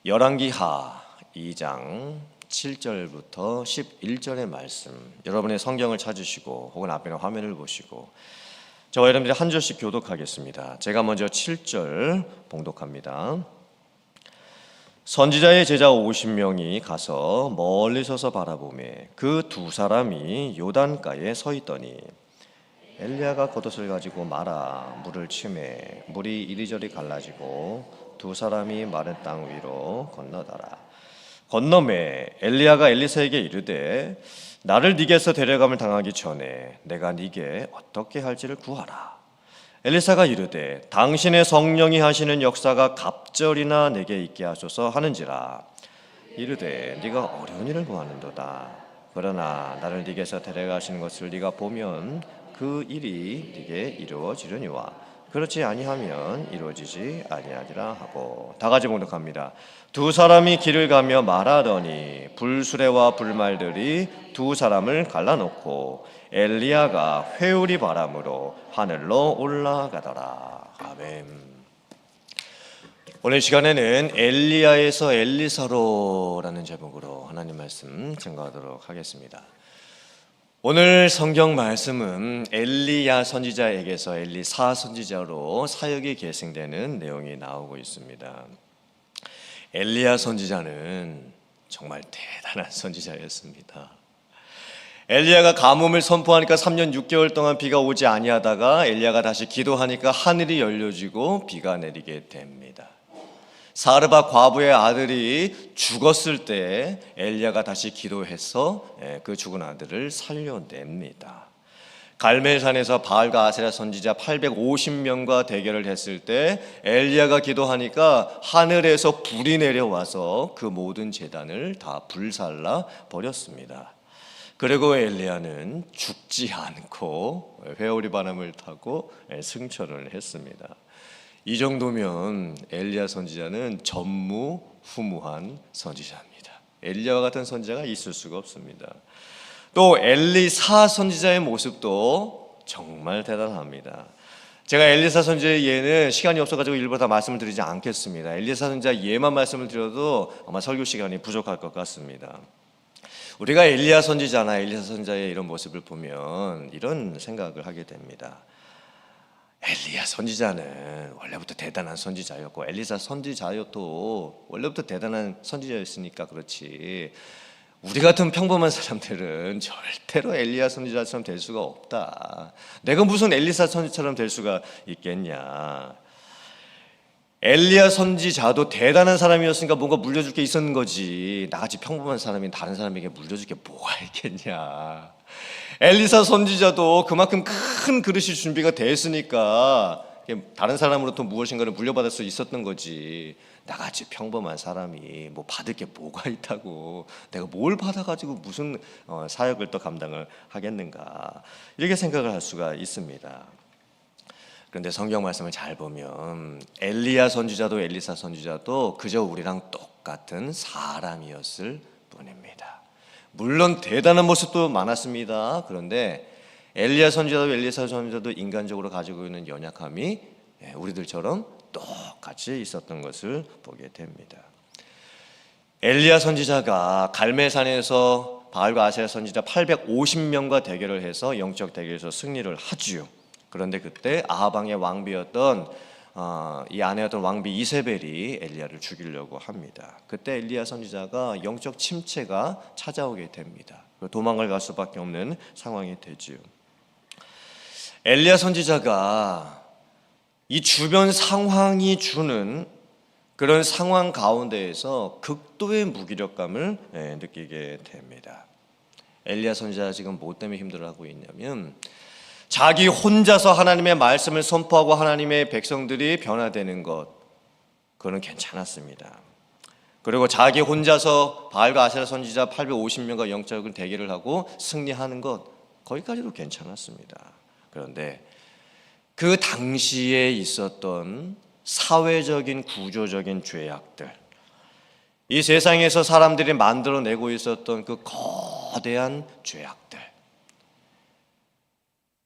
열왕기하 2장 7절부터 11절의 말씀, 여러분의 성경을 찾으시고 혹은 앞에 있는 화면을 보시고 저와 여러분들이 한 절씩 교독하겠습니다. 제가 먼저 7절 봉독합니다. 선지자의 제자 50명이 가서 멀리 서서 바라보매 그 두 사람이 요단가에 서 있더니 엘리야가 겉옷을 가지고 말아 물을 치매 물이 이리저리 갈라지고 두 사람이 마른 땅 위로 건너더라. 건너매 엘리야가 엘리사에게 이르되 나를 네게서 데려감을 당하기 전에 내가 네게 어떻게 할지를 구하라. 엘리사가 이르되 당신의 성령이 하시는 역사가 갑절이나 내게 있게 하소서 하는지라. 이르되 네가 어려운 일을 구하는도다. 그러나 나를 네게서 데려가시는 것을 네가 보면 그 일이 네게 이루어지려니와 그렇지 아니하면 이루어지지 아니하리라 하고. 다 같이 봉독합니다. 두 사람이 길을 가며 말하더니 불수레와 불말들이 두 사람을 갈라놓고 엘리야가 회오리 바람으로 하늘로 올라가더라. 아멘. 오늘 시간에는 엘리야에서 엘리사로라는 제목으로 하나님 말씀 증거하도록 하겠습니다. 오늘 성경 말씀은 엘리야 선지자에게서 엘리사 선지자로 사역이 계승되는 내용이 나오고 있습니다. 엘리야 선지자는 정말 대단한 선지자였습니다. 엘리야가 가뭄을 선포하니까 3년 6개월 동안 비가 오지 아니하다가 엘리야가 다시 기도하니까 하늘이 열려지고 비가 내리게 됩니다. 사르밧 과부의 아들이 죽었을 때 엘리야가 다시 기도해서 그 죽은 아들을 살려냅니다. 갈멜산에서 바알과 아세라 선지자 850명과 대결을 했을 때 엘리야가 기도하니까 하늘에서 불이 내려와서 그 모든 제단을 다 불살라 버렸습니다. 그리고 엘리야는 죽지 않고 회오리 바람을 타고 승천을 했습니다. 이 정도면 엘리야 선지자는 전무후무한 선지자입니다. 엘리야와 같은 선지자가 있을 수가 없습니다. 또 엘리사 선지자의 모습도 정말 대단합니다. 제가 엘리사 선지자의 예는 시간이 없어가지고 일부 다 말씀을 드리지 않겠습니다. 엘리사 선지자 예만 말씀을 드려도 아마 설교 시간이 부족할 것 같습니다. 우리가 엘리야 선지자나 엘리사 선지자의 이런 모습을 보면 이런 생각을 하게 됩니다. 엘리야 선지자는 원래부터 대단한 선지자였고 엘리사 선지자였도 원래부터 대단한 선지자였으니까 그렇지 우리 같은 평범한 사람들은 절대로 엘리야 선지자처럼 될 수가 없다. 내가 무슨 엘리사 선지처럼 될 수가 있겠냐. 엘리야 선지자도 대단한 사람이었으니까 뭔가 물려줄 게 있었는 거지. 나같이 평범한 사람이 다른 사람에게 물려줄 게 뭐가 있겠냐. 엘리사 선지자도 그만큼 큰 그릇이 준비가 됐으니까 다른 사람으로부터 무엇인가를 물려받을 수 있었던 거지. 나같이 평범한 사람이 뭐 받을 게 뭐가 있다고 내가 뭘 받아가지고 무슨 사역을 또 감당을 하겠는가 이렇게 생각을 할 수가 있습니다. 그런데 성경 말씀을 잘 보면 엘리야 선지자도 엘리사 선지자도 그저 우리랑 똑같은 사람이었을 뿐입니다. 물론 대단한 모습도 많았습니다. 그런데 엘리야 선지자도 엘리사 선지자도 인간적으로 가지고 있는 연약함이 우리들처럼 똑같이 있었던 것을 보게 됩니다. 엘리야 선지자가 갈멜산에서 바알과 아세라 선지자 850명과 대결을 해서 영적 대결에서 승리를 하지요. 그런데 그때 아합 왕의 왕비였던 이 아내였던 왕비 이세벨이 엘리야를 죽이려고 합니다. 그때 엘리야 선지자가 영적 침체가 찾아오게 됩니다. 도망을 갈 수밖에 없는 상황이 되지요. 엘리야 선지자가 이 주변 상황이 주는 그런 상황 가운데에서 극도의 무기력감을 느끼게 됩니다. 엘리야 선지자가 지금 뭐 때문에 힘들어하고 있냐면 자기 혼자서 하나님의 말씀을 선포하고 하나님의 백성들이 변화되는 것, 그거는 괜찮았습니다. 그리고 자기 혼자서 바알과 아세라 선지자 850명과 영적인 대결을 하고 승리하는 것, 거기까지도 괜찮았습니다. 그런데 그 당시에 있었던 사회적인 구조적인 죄악들, 이 세상에서 사람들이 만들어내고 있었던 그 거대한 죄악들,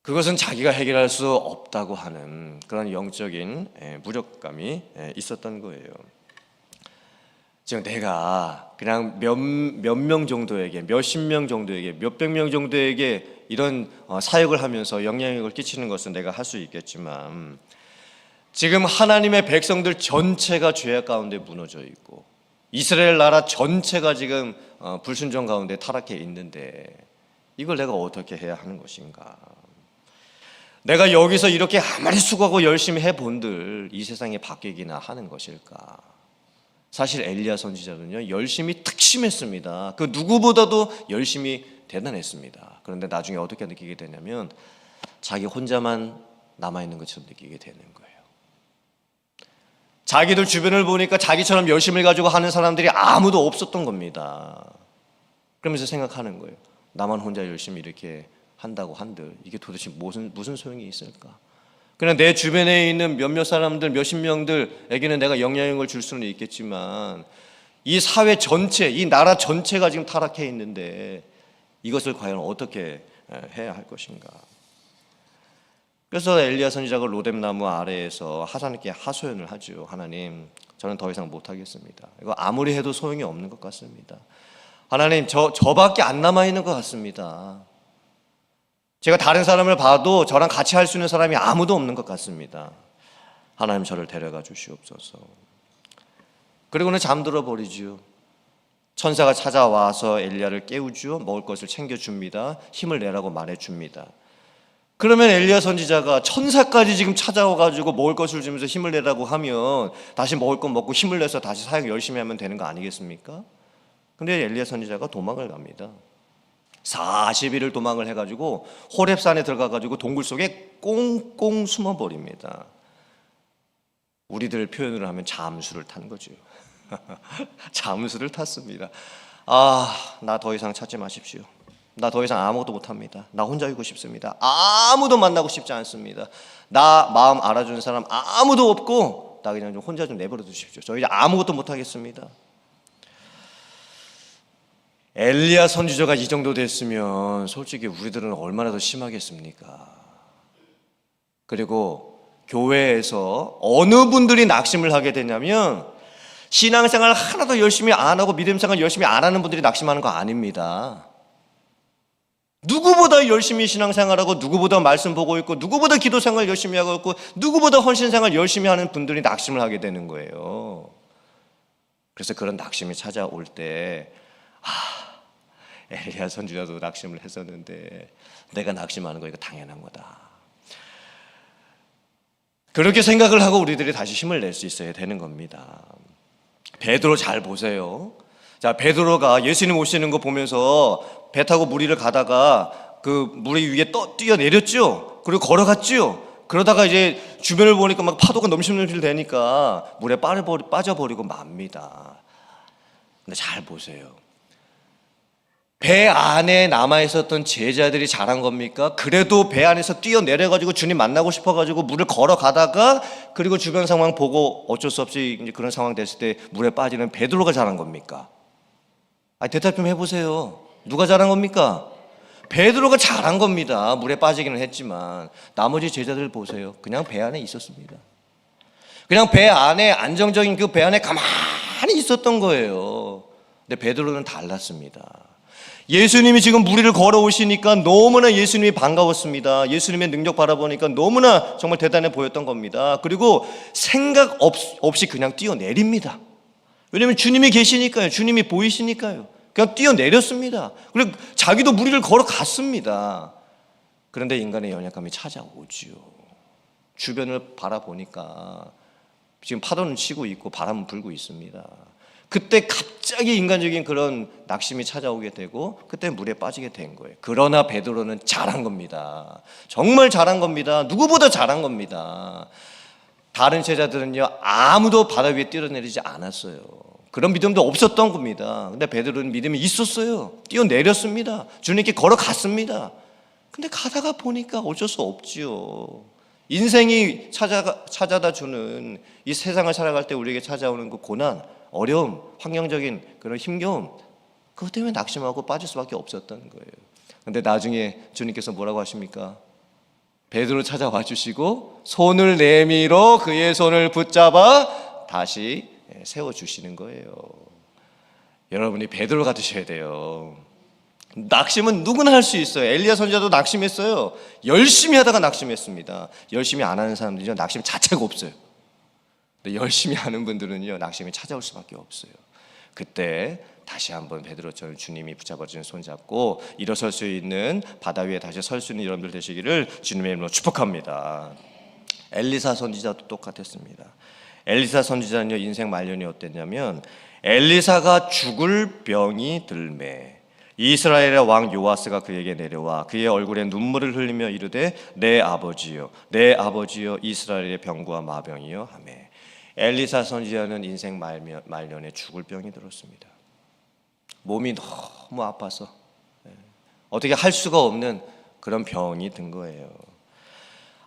그것은 자기가 해결할 수 없다고 하는 그런 영적인 무력감이 있었던 거예요. 지금 내가 그냥 몇 명 정도에게, 몇십 명 정도에게, 몇백 명 정도에게 이런 사역을 하면서 영향력을 끼치는 것은 내가 할 수 있겠지만, 지금 하나님의 백성들 전체가 죄악 가운데 무너져 있고 이스라엘 나라 전체가 지금 불순종 가운데 타락해 있는데, 이걸 내가 어떻게 해야 하는 것인가? 내가 여기서 이렇게 아무리 수고하고 열심히 해본들 이 세상에 바뀌기나 하는 것일까? 사실 엘리야 선지자는요, 열심히 특심했습니다. 그 누구보다도 열심히 대단했습니다. 그런데 나중에 어떻게 느끼게 되냐면 자기 혼자만 남아있는 것처럼 느끼게 되는 거예요. 자기들 주변을 보니까 자기처럼 열심을 가지고 하는 사람들이 아무도 없었던 겁니다. 그러면서 생각하는 거예요. 나만 혼자 열심히 이렇게 한다고 한들 이게 도대체 무슨 소용이 있을까? 그냥 내 주변에 있는 몇몇 사람들, 몇십 명들에게는 내가 영향력을 줄 수는 있겠지만 이 사회 전체, 이 나라 전체가 지금 타락해 있는데 이것을 과연 어떻게 해야 할 것인가? 그래서 엘리야 선지자가 로뎀나무 아래에서 하나님께 하소연을 하죠. 하나님, 저는 더 이상 못하겠습니다. 이거 아무리 해도 소용이 없는 것 같습니다. 하나님, 저밖에 안 남아있는 것 같습니다. 제가 다른 사람을 봐도 저랑 같이 할 수 있는 사람이 아무도 없는 것 같습니다. 하나님, 저를 데려가 주시옵소서. 그리고는 잠들어 버리죠. 천사가 찾아와서 엘리야를 깨우죠. 먹을 것을 챙겨줍니다. 힘을 내라고 말해줍니다. 그러면 엘리야 선지자가 천사까지 지금 찾아와가지고 먹을 것을 주면서 힘을 내라고 하면 다시 먹을 것 먹고 힘을 내서 다시 사역 열심히 하면 되는 거 아니겠습니까? 근데 엘리야 선지자가 도망을 갑니다. 40일을 도망을 해가지고 호렙산에 들어가가지고 동굴 속에 꽁꽁 숨어버립니다. 우리들 표현으로 하면 잠수를 탄 거죠. 잠수를 탔습니다. 나 더 이상 찾지 마십시오. 나 더 이상 아무것도 못합니다. 나 혼자 있고 싶습니다. 아무도 만나고 싶지 않습니다. 나 마음 알아주는 사람 아무도 없고 나 그냥 좀 혼자 좀 내버려 두십시오. 저 이제 아무것도 못하겠습니다. 엘리야 선지자가 이 정도 됐으면 솔직히 우리들은 얼마나 더 심하겠습니까? 그리고 교회에서 어느 분들이 낙심을 하게 되냐면 신앙생활 하나도 열심히 안 하고 믿음생활 열심히 안 하는 분들이 낙심하는 거 아닙니다. 누구보다 열심히 신앙생활하고 누구보다 말씀 보고 있고 누구보다 기도생활 열심히 하고 있고 누구보다 헌신생활 열심히 하는 분들이 낙심을 하게 되는 거예요. 그래서 그런 낙심이 찾아올 때 엘리야 선지자도 낙심을 했었는데 내가 낙심하는 거 이거 당연한 거다. 그렇게 생각을 하고 우리들이 다시 힘을 낼 수 있어야 되는 겁니다. 베드로 잘 보세요. 자, 베드로가 예수님 오시는 거 보면서 배 타고 물 위를 가다가 그 물 위에 뛰어내렸죠. 그리고 걸어갔죠. 그러다가 이제 주변을 보니까 막 파도가 넘실넘실 되니까 물에 빠져버리고 맙니다. 근데 잘 보세요. 배 안에 남아있었던 제자들이 잘한 겁니까? 그래도 배 안에서 뛰어내려가지고 주님 만나고 싶어가지고 물을 걸어가다가 그리고 주변 상황 보고 어쩔 수 없이 이제 그런 상황 됐을 때 물에 빠지는 베드로가 잘한 겁니까? 대답 좀 해보세요. 누가 잘한 겁니까? 베드로가 잘한 겁니다. 물에 빠지기는 했지만 나머지 제자들 보세요. 그냥 배 안에 있었습니다. 그냥 배 안에 안정적인 그 배 안에 가만히 있었던 거예요. 근데 베드로는 달랐습니다. 예수님이 지금 물 위를 걸어오시니까 너무나 예수님이 반가웠습니다. 예수님의 능력 바라보니까 너무나 정말 대단해 보였던 겁니다. 그리고 생각 없이 그냥 뛰어내립니다. 왜냐하면 주님이 계시니까요. 주님이 보이시니까요. 그냥 뛰어내렸습니다. 그리고 자기도 물 위를 걸어갔습니다. 그런데 인간의 연약함이 찾아오죠. 주변을 바라보니까 지금 파도는 치고 있고 바람은 불고 있습니다. 그때 갑자기 인간적인 그런 낙심이 찾아오게 되고 그때 물에 빠지게 된 거예요. 그러나 베드로는 잘한 겁니다. 정말 잘한 겁니다. 누구보다 잘한 겁니다. 다른 제자들은요 아무도 바다 위에 뛰어내리지 않았어요. 그런 믿음도 없었던 겁니다. 근데 베드로는 믿음이 있었어요. 뛰어내렸습니다. 주님께 걸어갔습니다. 근데 가다가 보니까 어쩔 수 없지요. 인생이 찾아다 주는 이 세상을 살아갈 때 우리에게 찾아오는 그 고난, 어려움, 환경적인 그런 힘겨움, 그것 때문에 낙심하고 빠질 수밖에 없었던 거예요. 그런데 나중에 주님께서 뭐라고 하십니까? 베드로 찾아와 주시고 손을 내밀어 그의 손을 붙잡아 다시 세워주시는 거예요. 여러분이 베드로가 되셔야 돼요. 낙심은 누구나 할 수 있어요. 엘리야 선지자도 낙심했어요. 열심히 하다가 낙심했습니다. 열심히 안 하는 사람들은요, 낙심 자체가 없어요. 근데 열심히 하는 분들은요, 낙심이 찾아올 수밖에 없어요. 그때 다시 한번 베드로처럼 주님이 붙잡아주는 손 잡고 일어설 수 있는, 바다 위에 다시 설 수 있는 여러분들 되시기를 주님의 이름으로 축복합니다. 엘리사 선지자도 똑같았습니다. 엘리사 선지자는요, 인생 말년이 어땠냐면, 엘리사가 죽을 병이 들매 이스라엘의 왕 요아스가 그에게 내려와 그의 얼굴에 눈물을 흘리며 이르되 내 아버지여 내 아버지여 이스라엘의 병과 마병이여 하매 엘리사 선지자는 인생 말년에 죽을 병이 들었습니다. 몸이 너무 아파서 어떻게 할 수가 없는 그런 병이 든 거예요.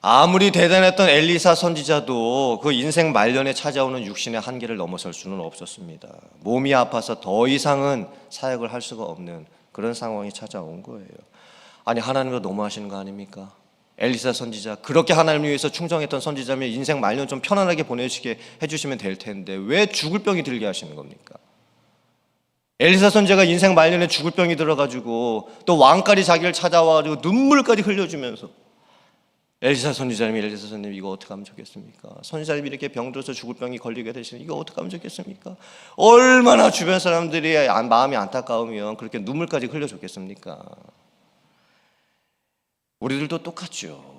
아무리 대단했던 엘리사 선지자도 그 인생 말년에 찾아오는 육신의 한계를 넘어설 수는 없었습니다. 몸이 아파서 더 이상은 사역을 할 수가 없는 그런 상황이 찾아온 거예요. 아니, 하나님도 너무하시는 거 아닙니까? 엘리사 선지자, 그렇게 하나님을 위해서 충성했던 선지자면 인생 말년 좀 편안하게 보내시게 해주시면 될 텐데 왜 죽을 병이 들게 하시는 겁니까? 엘리사 선지자가 인생 말년에 죽을 병이 들어가지고 또 왕까지 자기를 찾아와가지고 눈물까지 흘려주면서 엘리사 선지자님 이거 어떻게 하면 좋겠습니까? 선지자님이 이렇게 병들어서 죽을 병이 걸리게 되시는 이거 어떻게 하면 좋겠습니까? 얼마나 주변 사람들이 마음이 안타까우면 그렇게 눈물까지 흘려줬겠습니까? 우리들도 똑같죠.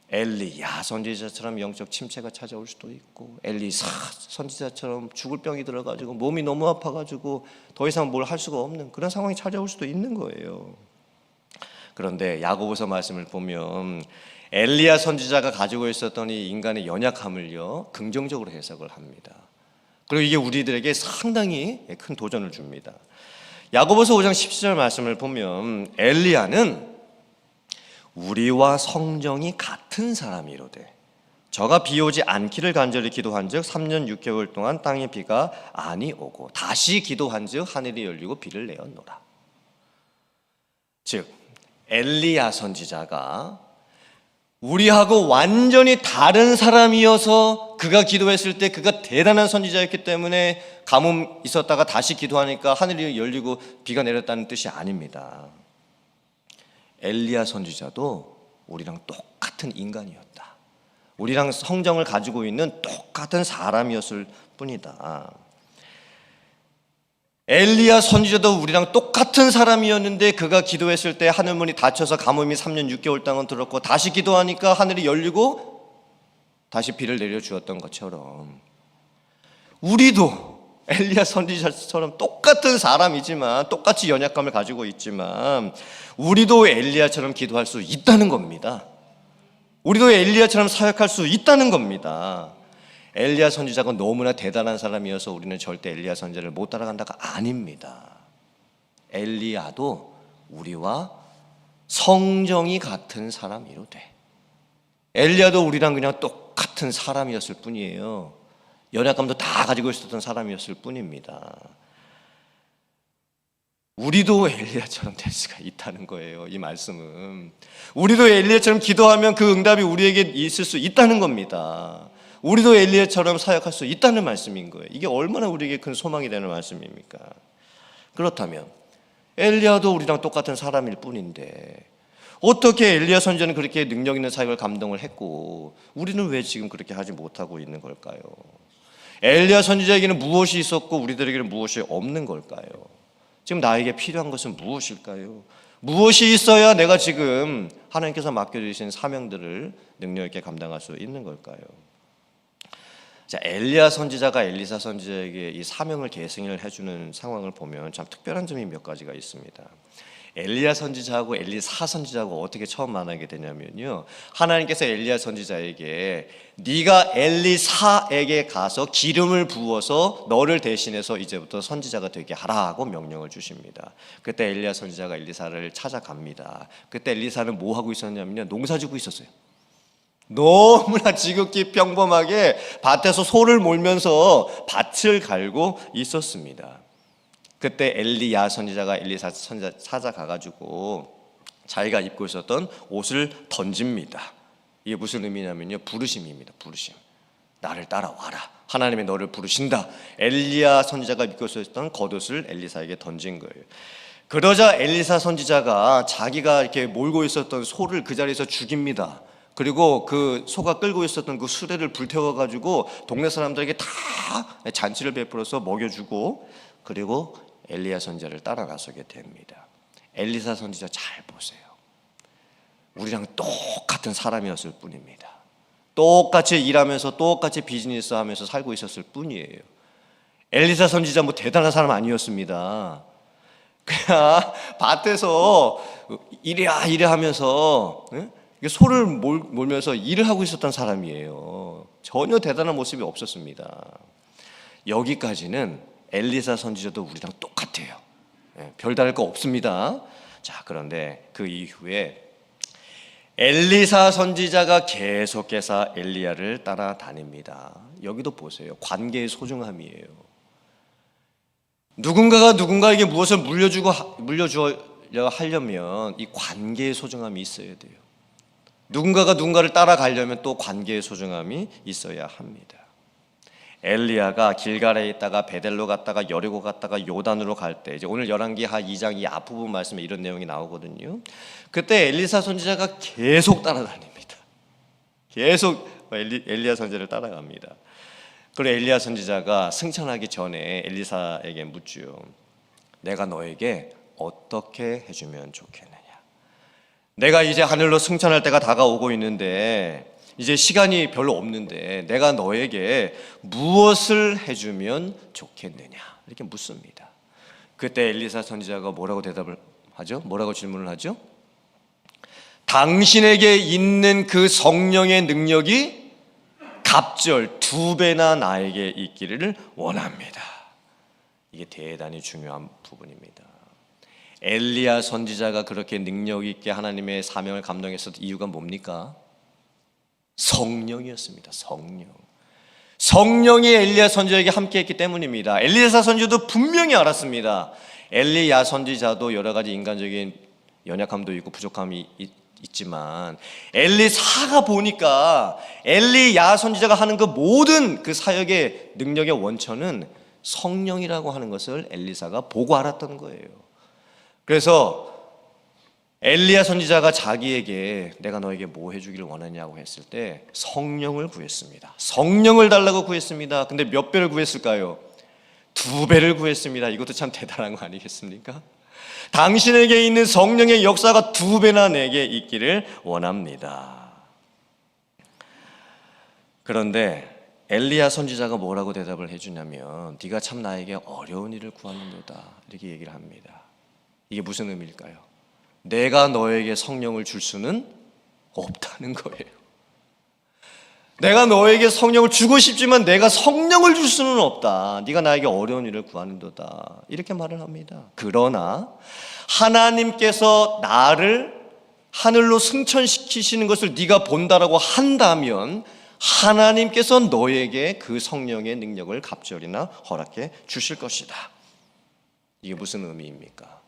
엘리야 선지자처럼 영적 침체가 찾아올 수도 있고 엘리사 선지자처럼 죽을 병이 들어가지고 몸이 너무 아파가지고 더 이상 뭘 할 수가 없는 그런 상황이 찾아올 수도 있는 거예요. 그런데 야고보서 말씀을 보면 엘리야 선지자가 가지고 있었던 이 인간의 연약함을요 긍정적으로 해석을 합니다. 그리고 이게 우리들에게 상당히 큰 도전을 줍니다. 야고보서 5장 17절 말씀을 보면 엘리야는 우리와 성정이 같은 사람이로되 저가 비 오지 않기를 간절히 기도한즉 3년 6개월 동안 땅에 비가 아니 오고 다시 기도한즉 하늘이 열리고 비를 내었노라. 즉 엘리야 선지자가 우리하고 완전히 다른 사람이어서 그가 기도했을 때 그가 대단한 선지자였기 때문에 가뭄 있었다가 다시 기도하니까 하늘이 열리고 비가 내렸다는 뜻이 아닙니다. 엘리야 선지자도 우리랑 똑같은 인간이었다. 우리랑 성정을 가지고 있는 똑같은 사람이었을 뿐이다. 엘리야 선지자도 우리랑 똑같은 사람이었는데 그가 기도했을 때 하늘문이 닫혀서 가뭄이 3년 6개월 동안 들었고 다시 기도하니까 하늘이 열리고 다시 비를 내려주었던 것처럼 우리도 엘리야 선지자처럼 똑같은 사람이지만 똑같이 연약감을 가지고 있지만 우리도 엘리야처럼 기도할 수 있다는 겁니다. 우리도 엘리야처럼 사역할 수 있다는 겁니다. 엘리야 선지자가 너무나 대단한 사람이어서 우리는 절대 엘리야 선지자를 못 따라간다가 아닙니다. 엘리야도 우리와 성정이 같은 사람이로되 엘리야도 우리랑 그냥 똑같은 사람이었을 뿐이에요. 연약감도 다 가지고 있었던 사람이었을 뿐입니다. 우리도 엘리야처럼 될 수가 있다는 거예요. 이 말씀은 우리도 엘리야처럼 기도하면 그 응답이 우리에게 있을 수 있다는 겁니다. 우리도 엘리야처럼 사역할 수 있다는 말씀인 거예요. 이게 얼마나 우리에게 큰 소망이 되는 말씀입니까? 그렇다면 엘리야도 우리랑 똑같은 사람일 뿐인데 어떻게 엘리야 선지자는 그렇게 능력 있는 사역을 감당을 했고 우리는 왜 지금 그렇게 하지 못하고 있는 걸까요? 엘리야 선지자에게는 무엇이 있었고 우리들에게는 무엇이 없는 걸까요? 지금 나에게 필요한 것은 무엇일까요? 무엇이 있어야 내가 지금 하나님께서 맡겨주신 사명들을 능력 있게 감당할 수 있는 걸까요? 자, 엘리야 선지자가 엘리사 선지자에게 이 사명을 계승을 해주는 상황을 보면 참 특별한 점이 몇 가지가 있습니다. 엘리야 선지자하고 엘리사 선지자하고 어떻게 처음 만나게 되냐면요, 하나님께서 엘리야 선지자에게 네가 엘리사에게 가서 기름을 부어서 너를 대신해서 이제부터 선지자가 되게 하라고 명령을 주십니다. 그때 엘리야 선지자가 엘리사를 찾아갑니다. 그때 엘리사는 뭐 하고 있었냐면요, 농사 짓고 있었어요. 너무나 지극히 평범하게 밭에서 소를 몰면서 밭을 갈고 있었습니다. 그때 엘리야 선지자가 엘리사 선지자 찾아가가지고 자기가 입고 있었던 옷을 던집니다. 이게 무슨 의미냐면요, 부르심입니다. 부르심. 나를 따라와라. 하나님이 너를 부르신다. 엘리야 선지자가 믿고 있었던 겉옷을 엘리사에게 던진 거예요. 그러자 엘리사 선지자가 자기가 이렇게 몰고 있었던 소를 그 자리에서 죽입니다. 그리고 그 소가 끌고 있었던 그 수레를 불태워가지고 동네 사람들에게 다 잔치를 베풀어서 먹여주고, 그리고 엘리야 선지자를 따라 나서게 됩니다. 엘리사 선지자 잘 보세요. 우리랑 똑같은 사람이었을 뿐입니다. 똑같이 일하면서 똑같이 비즈니스 하면서 살고 있었을 뿐이에요. 엘리사 선지자 뭐 대단한 사람 아니었습니다. 그냥 밭에서 이래야 이래 하면서 소를 몰면서 일을 하고 있었던 사람이에요. 전혀 대단한 모습이 없었습니다. 여기까지는 엘리사 선지자도 우리랑 똑같아요. 별다를 거 없습니다. 자, 그런데 그 이후에 엘리사 선지자가 계속해서 엘리야를 따라다닙니다. 여기도 보세요. 관계의 소중함이에요. 누군가가 누군가에게 무엇을 물려주려 하려면 이 관계의 소중함이 있어야 돼요. 누군가가 누군가를 따라가려면 또 관계의 소중함이 있어야 합니다. 엘리야가 길갈에 있다가 베델로 갔다가 여리고 갔다가 요단으로 갈 때, 이제 오늘 열왕기하 2장 이 앞부분 말씀에 이런 내용이 나오거든요. 그때 엘리사 선지자가 계속 따라다닙니다. 계속 엘리야 선지자를 따라갑니다. 그리고 엘리야 선지자가 승천하기 전에 엘리사에게 묻죠. 내가 너에게 어떻게 해주면 좋겠느냐. 내가 이제 하늘로 승천할 때가 다가오고 있는데 이제 시간이 별로 없는데 내가 너에게 무엇을 해주면 좋겠느냐, 이렇게 묻습니다. 그때 엘리사 선지자가 뭐라고 대답을 하죠? 뭐라고 질문을 하죠? 당신에게 있는 그 성령의 능력이 갑절 2배나 나에게 있기를 원합니다. 이게 대단히 중요한 부분입니다. 엘리야 선지자가 그렇게 능력 있게 하나님의 사명을 감당했었던 이유가 뭡니까? 성령이었습니다. 성령이 엘리야 선지자에게 함께했기 때문입니다. 엘리사 선지자도 분명히 알았습니다. 엘리야 선지자도 여러 가지 인간적인 연약함도 있고 부족함이 있지만 엘리사가 보니까 엘리야 선지자가 하는 그 모든 그 사역의 능력의 원천은 성령이라고 하는 것을 엘리사가 보고 알았던 거예요. 그래서 엘리야 선지자가 자기에게 내가 너에게 뭐 해주기를 원하냐고 했을 때 성령을 구했습니다. 성령을 달라고 구했습니다. 근데 몇 배를 구했을까요? 2배를 구했습니다. 이것도 참 대단한 거 아니겠습니까? 당신에게 있는 성령의 역사가 2배나 내게 있기를 원합니다. 그런데 엘리야 선지자가 뭐라고 대답을 해주냐면 네가 참 나에게 어려운 일을 구하는도다, 이렇게 얘기를 합니다. 이게 무슨 의미일까요? 내가 너에게 성령을 줄 수는 없다는 거예요. 내가 너에게 성령을 주고 싶지만 내가 성령을 줄 수는 없다. 네가 나에게 어려운 일을 구하는도다, 이렇게 말을 합니다. 그러나 하나님께서 나를 하늘로 승천시키시는 것을 네가 본다라고 한다면 하나님께서 너에게 그 성령의 능력을 갑절이나 허락해 주실 것이다. 이게 무슨 의미입니까?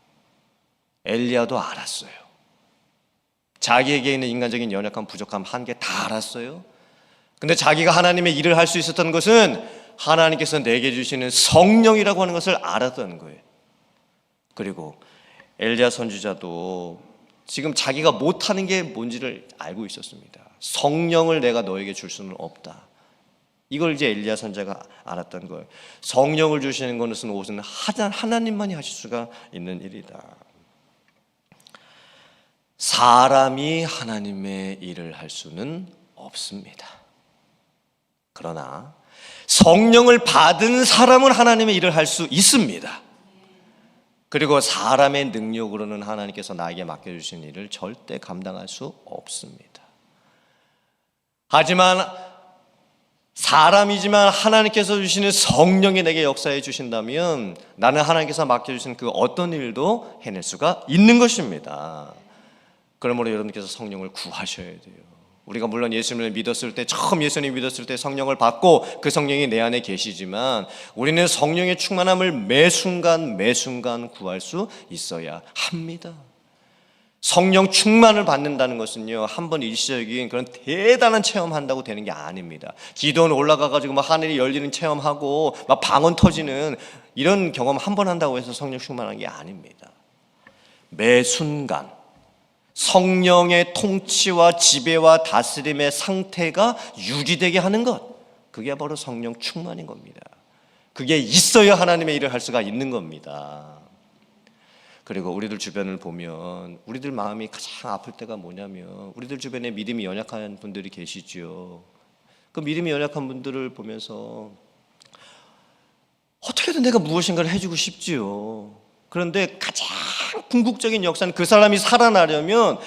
엘리야도 알았어요. 자기에게 있는 인간적인 연약함, 부족함, 한계 다 알았어요. 근데 자기가 하나님의 일을 할 수 있었던 것은 하나님께서 내게 주시는 성령이라고 하는 것을 알았던 거예요. 그리고 엘리야 선지자도 지금 자기가 못하는 게 뭔지를 알고 있었습니다. 성령을 내가 너에게 줄 수는 없다. 이걸 이제 엘리야 선지자가 알았던 거예요. 성령을 주시는 것은 오직 하나님만이 하실 수가 있는 일이다. 사람이 하나님의 일을 할 수는 없습니다. 그러나 성령을 받은 사람은 하나님의 일을 할 수 있습니다. 그리고 사람의 능력으로는 하나님께서 나에게 맡겨주신 일을 절대 감당할 수 없습니다. 하지만 사람이지만 하나님께서 주시는 성령이 내게 역사해 주신다면 나는 하나님께서 맡겨주신 그 어떤 일도 해낼 수가 있는 것입니다. 그러므로 여러분께서 성령을 구하셔야 돼요. 우리가 물론 예수님을 믿었을 때, 처음 예수님 믿었을 때 성령을 받고 그 성령이 내 안에 계시지만 우리는 성령의 충만함을 매 순간 구할 수 있어야 합니다. 성령 충만을 받는다는 것은요, 한번 일시적인 그런 대단한 체험한다고 되는 게 아닙니다. 기도원 올라가가지고 막 하늘이 열리는 체험하고 막 방언 터지는 이런 경험 한 번 한다고 해서 성령 충만한 게 아닙니다. 매 순간 성령의 통치와 지배와 다스림의 상태가 유지되게 하는 것, 그게 바로 성령 충만인 겁니다. 그게 있어야 하나님의 일을 할 수가 있는 겁니다. 그리고 우리들 주변을 보면 우리들 마음이 가장 아플 때가 뭐냐면, 우리들 주변에 믿음이 연약한 분들이 계시죠. 그 믿음이 연약한 분들을 보면서 어떻게든 내가 무엇인가를 해주고 싶지요. 그런데 가장 궁극적인 역사는 그 사람이 살아나려면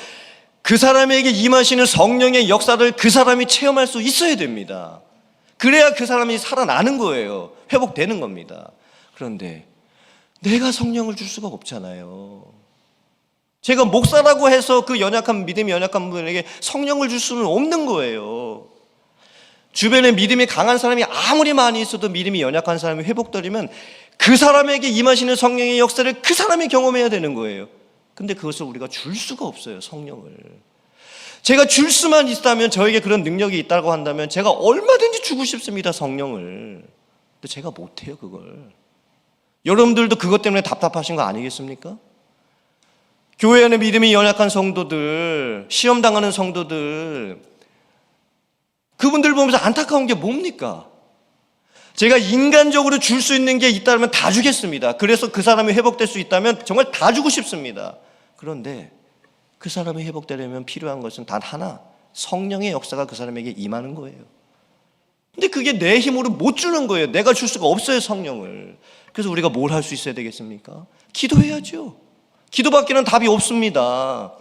그 사람에게 임하시는 성령의 역사를 그 사람이 체험할 수 있어야 됩니다. 그래야 그 사람이 살아나는 거예요. 회복되는 겁니다. 그런데 내가 성령을 줄 수가 없잖아요. 제가 목사라고 해서 그 연약한, 믿음이 연약한 분에게 성령을 줄 수는 없는 거예요. 주변에 믿음이 강한 사람이 아무리 많이 있어도 믿음이 연약한 사람이 회복되려면 그 사람에게 임하시는 성령의 역사를 그 사람이 경험해야 되는 거예요. 근데 그것을 우리가 줄 수가 없어요, 성령을. 제가 줄 수만 있다면, 저에게 그런 능력이 있다고 한다면 제가 얼마든지 주고 싶습니다, 성령을. 근데 제가 못해요, 그걸. 여러분들도 그것 때문에 답답하신 거 아니겠습니까? 교회 안에 믿음이 연약한 성도들, 시험당하는 성도들, 그분들 보면서 안타까운 게 뭡니까? 제가 인간적으로 줄 수 있는 게 있다면 다 주겠습니다. 그래서 그 사람이 회복될 수 있다면 정말 다 주고 싶습니다. 그런데 그 사람이 회복되려면 필요한 것은 단 하나, 성령의 역사가 그 사람에게 임하는 거예요. 근데 그게 내 힘으로 못 주는 거예요. 내가 줄 수가 없어요, 성령을. 그래서 우리가 뭘 할 수 있어야 되겠습니까? 기도해야죠. 기도밖에는 답이 없습니다.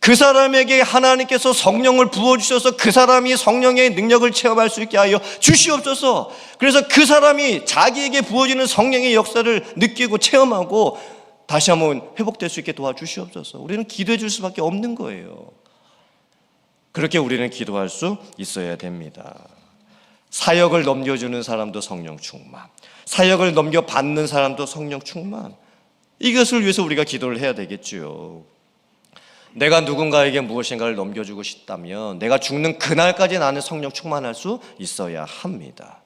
그 사람에게 하나님께서 성령을 부어주셔서 그 사람이 성령의 능력을 체험할 수 있게 하여 주시옵소서. 그래서 그 사람이 자기에게 부어지는 성령의 역사를 느끼고 체험하고 다시 한번 회복될 수 있게 도와주시옵소서. 우리는 기도해 줄 수밖에 없는 거예요. 그렇게 우리는 기도할 수 있어야 됩니다. 사역을 넘겨주는 사람도 성령 충만, 사역을 넘겨받는 사람도 성령 충만, 이것을 위해서 우리가 기도를 해야 되겠지요. 내가 누군가에게 무엇인가를 넘겨주고 싶다면 내가 죽는 그날까지 나는 성령 충만할 수 있어야 합니다.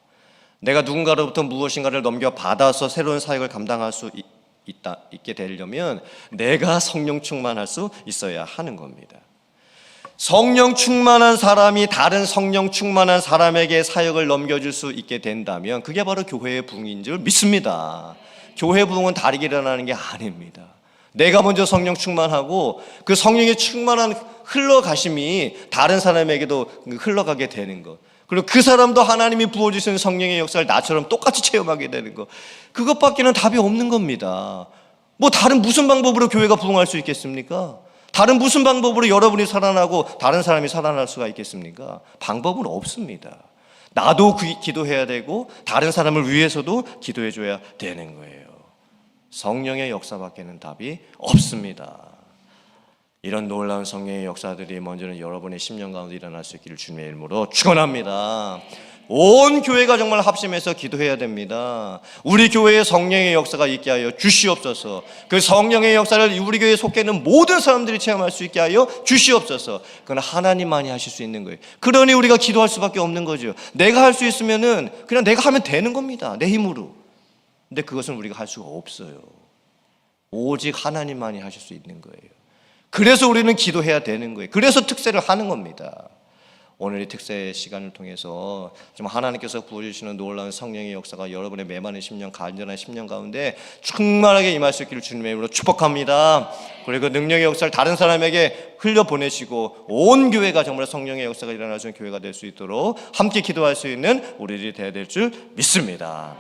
내가 누군가로부터 무엇인가를 넘겨받아서 새로운 사역을 감당할 수 있게 되려면 내가 성령 충만할 수 있어야 하는 겁니다. 성령 충만한 사람이 다른 성령 충만한 사람에게 사역을 넘겨줄 수 있게 된다면 그게 바로 교회의 부흥인 줄 믿습니다. 교회 부흥은 다르게 일어나는 게 아닙니다. 내가 먼저 성령 충만하고 그 성령의 충만한 흘러가심이 다른 사람에게도 흘러가게 되는 것, 그리고 그 사람도 하나님이 부어주시는 성령의 역사를 나처럼 똑같이 체험하게 되는 것, 그것밖에는 답이 없는 겁니다. 뭐 다른 무슨 방법으로 교회가 부흥할 수 있겠습니까? 다른 무슨 방법으로 여러분이 살아나고 다른 사람이 살아날 수가 있겠습니까? 방법은 없습니다. 나도 기도해야 되고 다른 사람을 위해서도 기도해 줘야 되는 거예요. 성령의 역사밖에는 답이 없습니다. 이런 놀라운 성령의 역사들이 먼저는 여러분의 심령 가운데 일어날 수 있기를 주님의 이름으로 축원합니다. 온 교회가 정말 합심해서 기도해야 됩니다. 우리 교회에 성령의 역사가 있게 하여 주시옵소서. 그 성령의 역사를 우리 교회에 속해 있는 모든 사람들이 체험할 수 있게 하여 주시옵소서. 그건 하나님만이 하실 수 있는 거예요. 그러니 우리가 기도할 수밖에 없는 거죠. 내가 할 수 있으면은 그냥 내가 하면 되는 겁니다, 내 힘으로. 근데 그것은 우리가 할 수가 없어요. 오직 하나님만이 하실 수 있는 거예요. 그래서 우리는 기도해야 되는 거예요. 그래서 특세를 하는 겁니다. 오늘 이 특세 시간을 통해서 정말 하나님께서 부어주시는 놀라운 성령의 역사가 여러분의 메마른 심령, 간절한 심령 가운데 충만하게 임할 수 있기를 주님의 이름으로 축복합니다. 그리고 능력의 역사를 다른 사람에게 흘려보내시고 온 교회가 정말 성령의 역사가 일어나는 교회가 될 수 있도록 함께 기도할 수 있는 우리들이 되어야 될 줄 믿습니다.